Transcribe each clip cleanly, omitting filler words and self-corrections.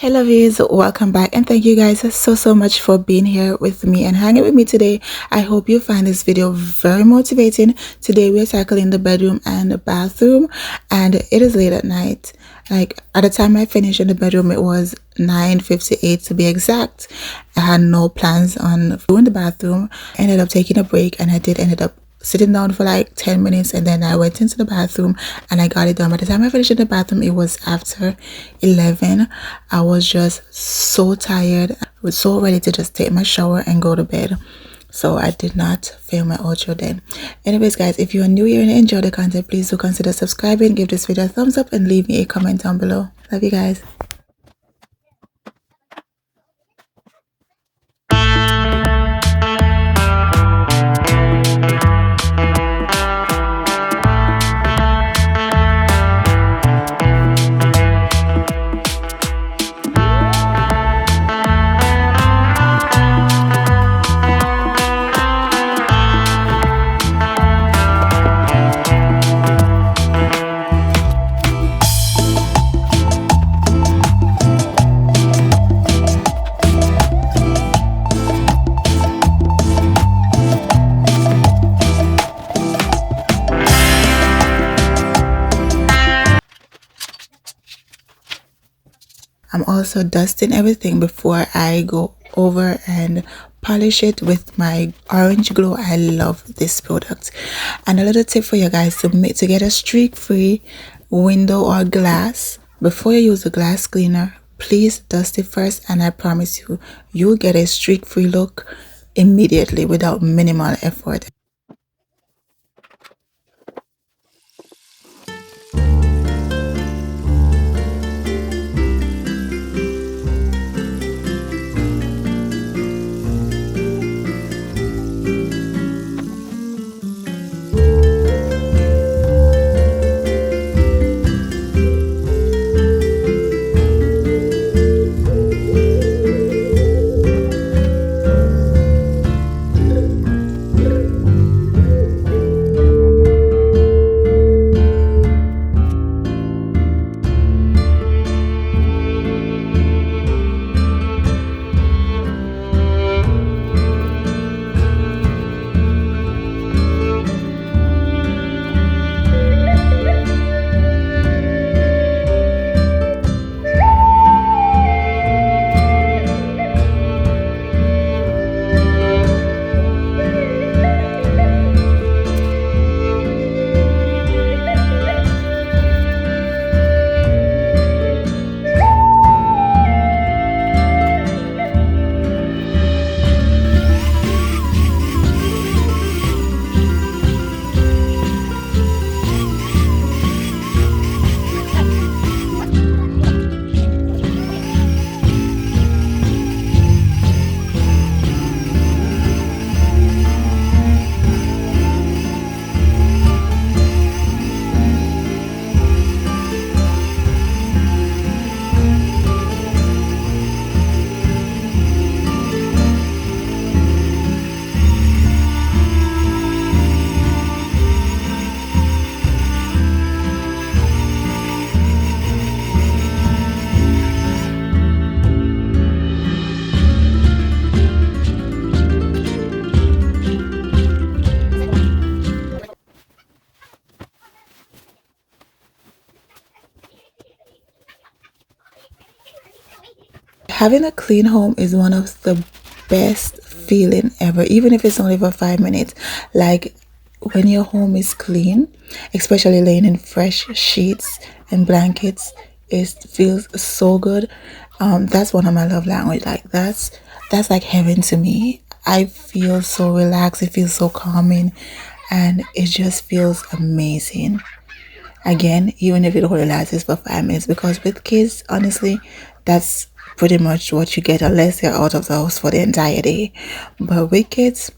Hey lovies, welcome back and thank you guys so much for being here with me and hanging with me today. I hope you find this video very motivating. Today we're tackling the bedroom and the bathroom, and it is late at night. Like at the time I finished in the bedroom, it was 9:58 to be exact. I had no plans on doing the bathroom. I ended up taking a break, and I did ended up sitting down for like 10 minutes, and then I went into the bathroom and I got it done. By the time I finished in the bathroom, it was after 11. I was just so tired. I was so ready to just take my shower and go to bed. So I did not film my outro then. Anyways guys, if you are new here and enjoy the content, please do consider subscribing, give this video a thumbs up, and leave me a comment down below. Love you guys. I'm also dusting everything before I go over and polish it with my Orange Glow. I love this product. And a little tip for you guys to get a streak-free window or glass, before you use the glass cleaner, please dust it first, and I promise you, you'll get a streak-free look immediately without minimal effort. Having a clean home is one of the best feeling ever, even if it's only for 5 minutes. Like when your home is clean, especially laying in fresh sheets and blankets, it feels so good. That's one of my love language. Like that's like heaven to me. I feel so relaxed. It feels so calming, and it just feels amazing. Again, even if it only lasts for 5 minutes, because with kids, honestly, that's pretty much what you get unless they're out of the house for the entire day. But with kids,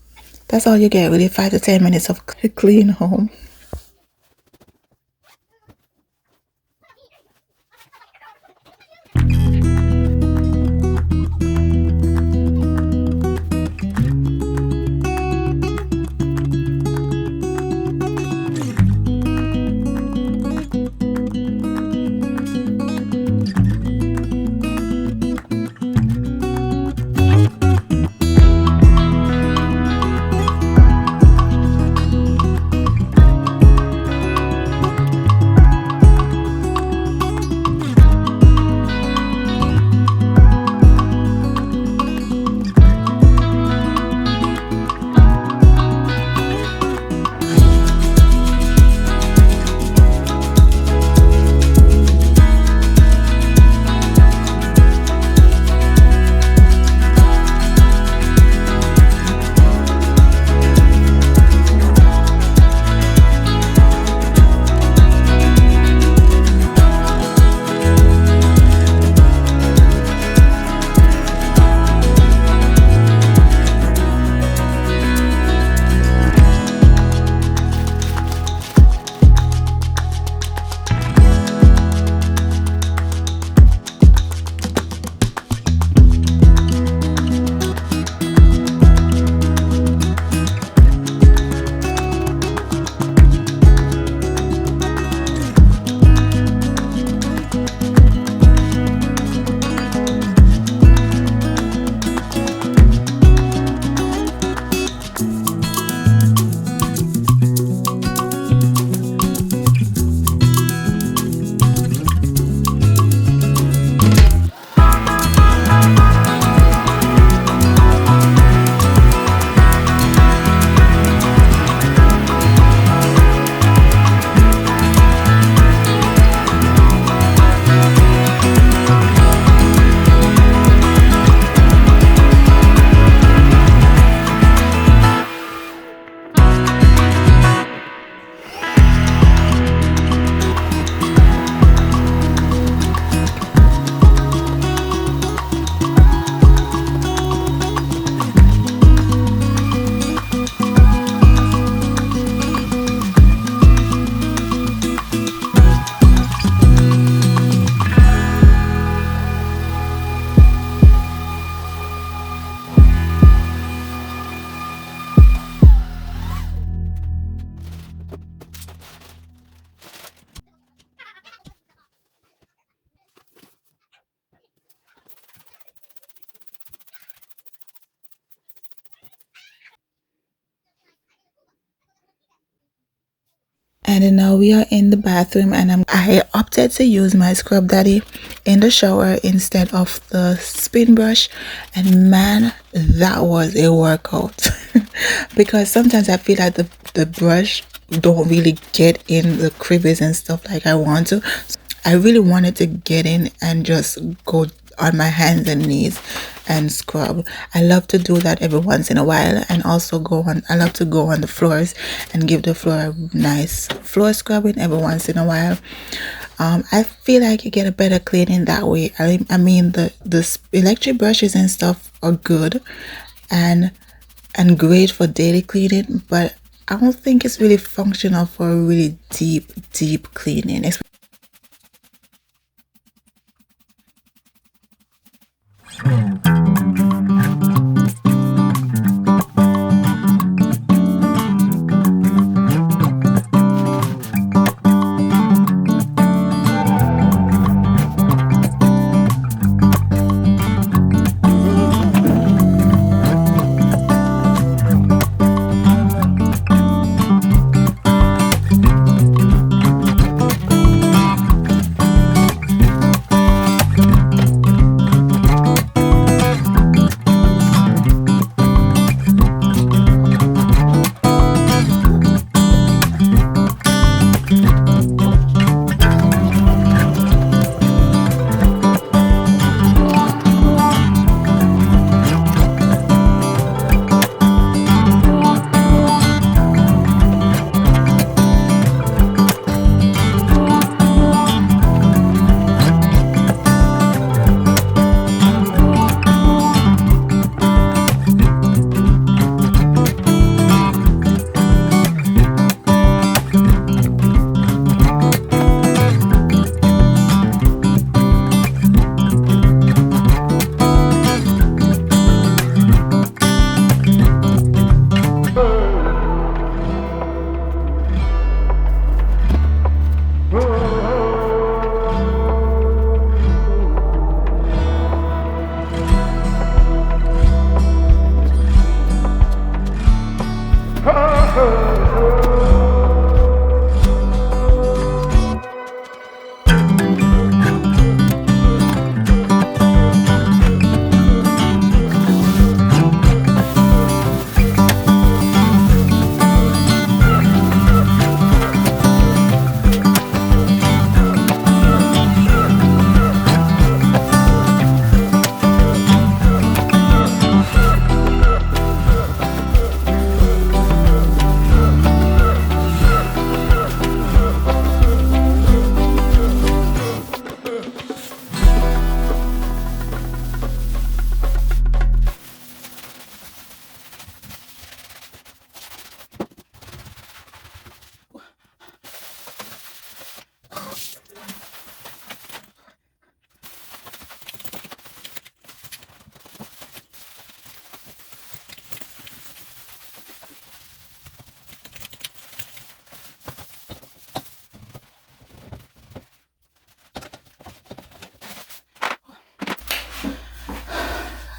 that's all you get, really, 5 to 10 minutes of a clean home. And now we are in the bathroom, and I opted to use my Scrub Daddy in the shower instead of the spin brush. And man, that was a workout. Because sometimes I feel like the brush don't really get in the crevice and stuff like I want to. So I really wanted to get in and just go on my hands and knees and scrub. I love to do that every once in a while, and also I love to go on the floors and give the floor a nice floor scrubbing every once in a while. I feel like you get a better cleaning that way. I mean the electric brushes and stuff are good and great for daily cleaning, but I don't think it's really functional for a really deep cleaning.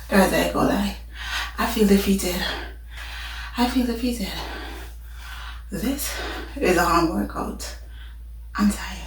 Guys, I ain't gonna lie. I feel defeated. I feel defeated. This is a hard workout. I'm tired.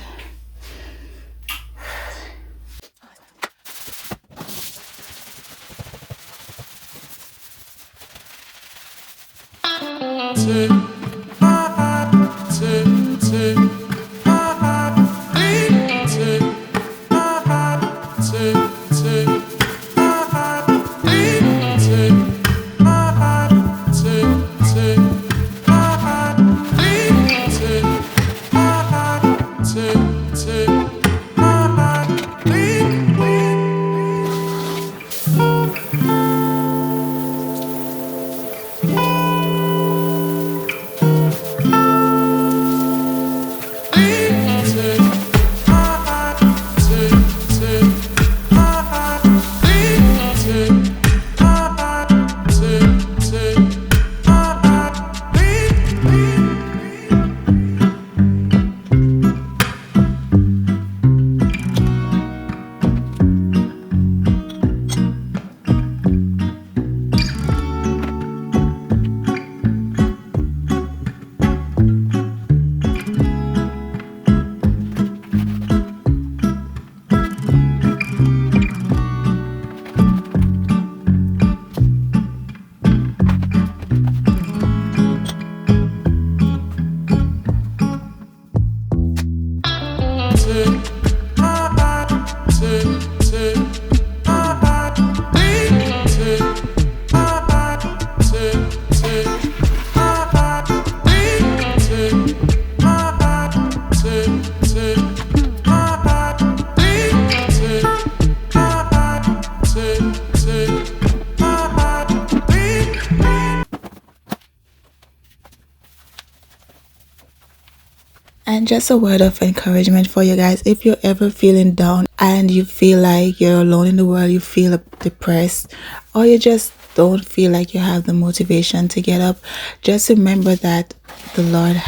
just a word of encouragement for you guys. If you're ever feeling down and you feel like you're alone in the world, you feel depressed, or you just don't feel like you have the motivation to get up, just remember that the Lord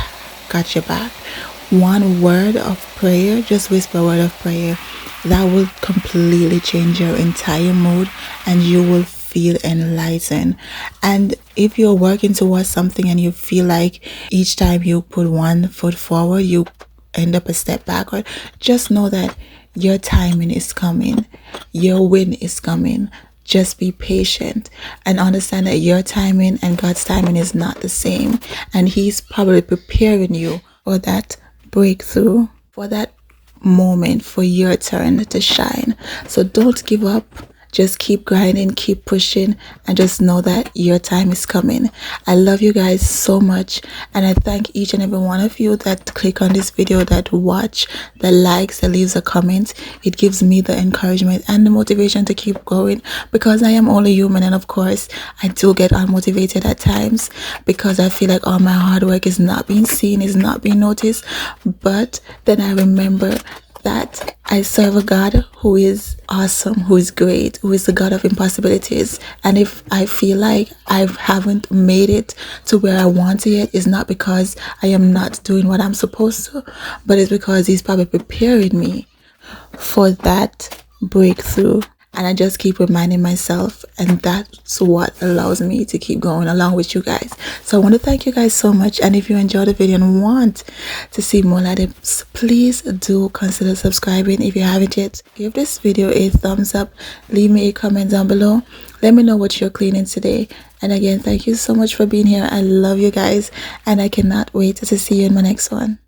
got your back. One word of prayer, just whisper a word of prayer, that will completely change your entire mood, and you will feel enlightened. And if you're working towards something and you feel like each time you put one foot forward you end up a step backward, just know that your timing is coming, your win is coming. Just be patient and understand that your timing and God's timing is not the same, and He's probably preparing you for that breakthrough, for that moment, for your turn to shine. So don't give up. Just keep grinding, keep pushing, and just know that your time is coming. I love you guys so much, and I thank each and every one of you that click on this video, that watch, that likes, that leaves a comment. It gives me the encouragement and the motivation to keep going, because I am only human, and of course I do get unmotivated at times because I feel like all my hard work is not being seen, is not being noticed. But then I remember that I serve a God who is awesome, who is great, who is the God of impossibilities. And if I feel like I haven't made it to where I want to yet, it's not because I am not doing what I'm supposed to, but it's because He's probably preparing me for that breakthrough. And I just keep reminding myself, and that's what allows me to keep going along with you guys. So I want to thank you guys so much, and if you enjoyed the video and want to see more like this, please do consider subscribing. If you haven't yet, give this video a thumbs up, leave me a comment down below, let me know what you're cleaning today. And again, thank you so much for being here. I love you guys, and I cannot wait to see you in my next one.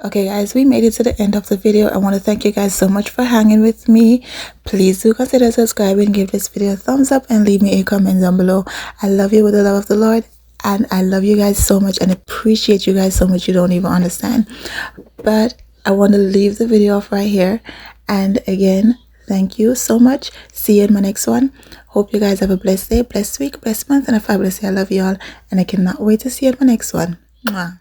Okay guys, we made it to the end of the video. I want to thank you guys so much for hanging with me. Please do consider subscribing, give this video a thumbs up, and leave me a comment down below. I love you with the love of the Lord, and I love you guys so much and appreciate you guys so much you don't even understand. But I want to leave the video off right here, and again, thank you so much. See you in my next one. Hope you guys have a blessed day, blessed week, blessed month, and a fabulous day. I love you all, and I cannot wait to see you in my next one. Mwah.